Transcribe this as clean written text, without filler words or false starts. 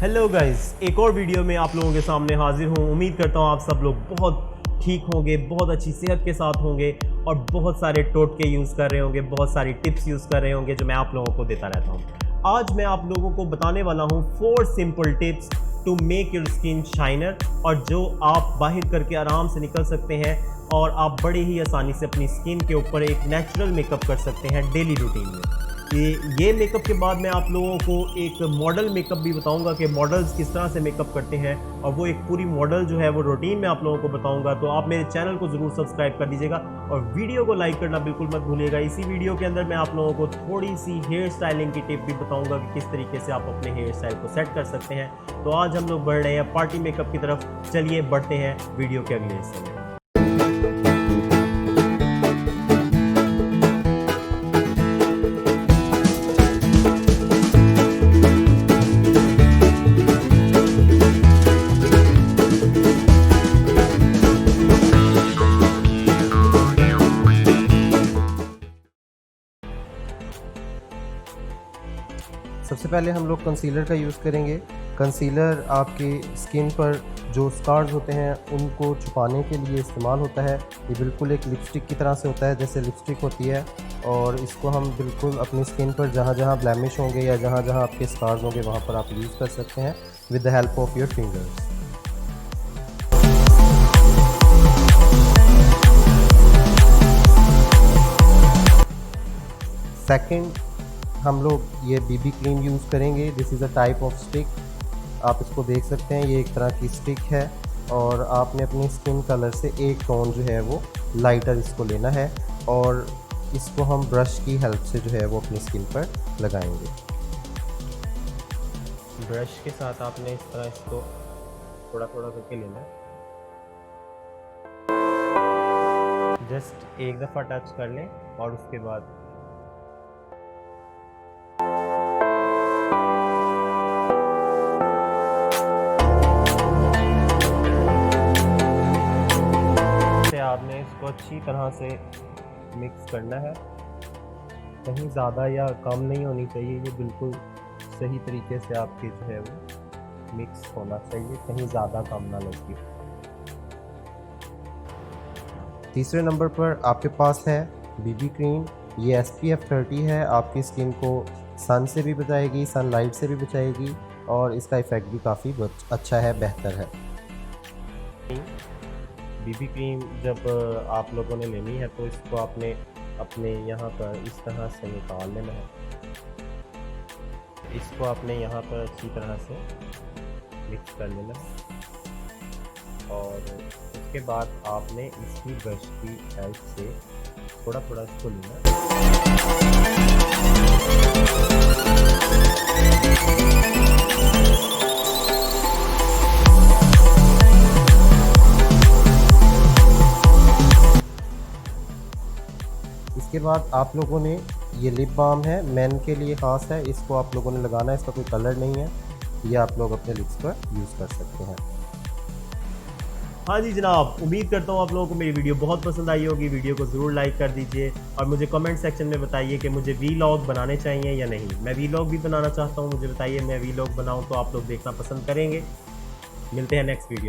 Hello guys, एक और video में आप लोगों के सामने हाजिर हूँ। उम्मीद करता हूँ आप सब लोग बहुत ठीक होंगे, बहुत अच्छी सेहत के साथ होंगे और बहुत सारे टोटके यूज़ कर रहे होंगे, बहुत सारी टिप्स यूज़ कर रहे होंगे जो मैं आप लोगों को देता रहता हूँ। आज मैं आप लोगों को बताने वाला हूँ 4 simple tips to make your skin shiner, और जो आप बाहर करके आराम से निकल सकते हैं और आप बड़े ही आसानी से अपनी स्किन के ऊपर एक नेचुरल मेकअप कर सकते हैं डेली रूटीन में। ये मेकअप के बाद मैं आप लोगों को एक मॉडल मेकअप भी बताऊंगा कि मॉडल्स किस तरह से मेकअप करते हैं, और वो एक पूरी मॉडल जो है वो रूटीन में आप लोगों को बताऊंगा। तो आप मेरे चैनल को ज़रूर सब्सक्राइब कर दीजिएगा और वीडियो को लाइक करना बिल्कुल मत भूलिएगा। इसी वीडियो के अंदर मैं आप लोगों को थोड़ी सी हेयर स्टाइलिंग की टिप भी बताऊँगा कि किस तरीके से आप अपने हेयर स्टाइल को सेट कर सकते हैं। तो आज हम लोग बढ़ रहे हैं पार्टी मेकअप की तरफ। चलिए बढ़ते हैं वीडियो के अगले हिस्से में। सबसे पहले हम लोग कंसीलर का यूज़ करेंगे। कंसीलर आपकी स्किन पर जो स्कार्स होते हैं उनको छुपाने के लिए इस्तेमाल होता है। ये बिल्कुल एक लिपस्टिक की तरह से होता है, जैसे लिपस्टिक होती है, और इसको हम बिल्कुल अपनी स्किन पर जहाँ जहाँ ब्लैमिश होंगे या जहाँ जहाँ आपके स्कार्स होंगे वहाँ पर आप यूज़ कर सकते हैं with the help of your fingers. Second, हम लोग ये बीबी क्रीम यूज़ करेंगे। This is a type of stick. आप इसको देख सकते हैं, ये एक तरह की स्टिक है और आपने अपनी स्किन कलर से एक टोन जो है वो लाइटर इसको लेना है और इसको हम ब्रश की हेल्प से जो है वो अपनी स्किन पर लगाएंगे। ब्रश के साथ आपने इस तरह इसको थोड़ा थोड़ा करके लेना है। जस्ट एक दफ़ा टच कर लें और उसके बाद आपने इसको अच्छी तरह से मिक्स करना है। कहीं ज़्यादा या कम नहीं होनी चाहिए, ये बिल्कुल सही तरीके से आपके जो है वो मिक्स होना चाहिए, कहीं ज़्यादा कम ना लगे। तीसरे नंबर पर आपके पास है बीबी क्रीम। ये SPF 30 है, आपकी स्किन को सन से भी बचाएगी, सनलाइट से भी बचाएगी और इसका इफ़ेक्ट भी काफ़ी अच्छा है, बेहतर है। बीबी क्रीम जब आप लोगों ने लेनी है तो इसको आपने अपने यहाँ पर इस तरह से निकाल लेना है। इसको आपने यहाँ पर अच्छी तरह से मिक्स कर लेना है और उसके बाद आपने इसकी ब्रश की हेल्प से थोड़ा थोड़ा इसको लेना है। इसके बाद आप लोगों ने ये लिप बाम है, मेन के लिए ख़ास है, इसको आप लोगों ने लगाना है। इसका कोई कलर नहीं है, ये आप लोग अपने लिप्स पर यूज़ कर सकते हैं। हाँ जी जनाब, उम्मीद करता हूँ आप लोगों को मेरी वीडियो बहुत पसंद आई होगी। वीडियो को ज़रूर लाइक कर दीजिए और मुझे कमेंट सेक्शन में बताइए कि मुझे वीलॉग बनाने चाहिए या नहीं। मैं वीलॉग भी बनाना चाहता हूँ, मुझे बताइए मैं वीलॉग बनाऊँ तो आप लोग देखना पसंद करेंगे। मिलते हैं नेक्स्ट वीडियो में।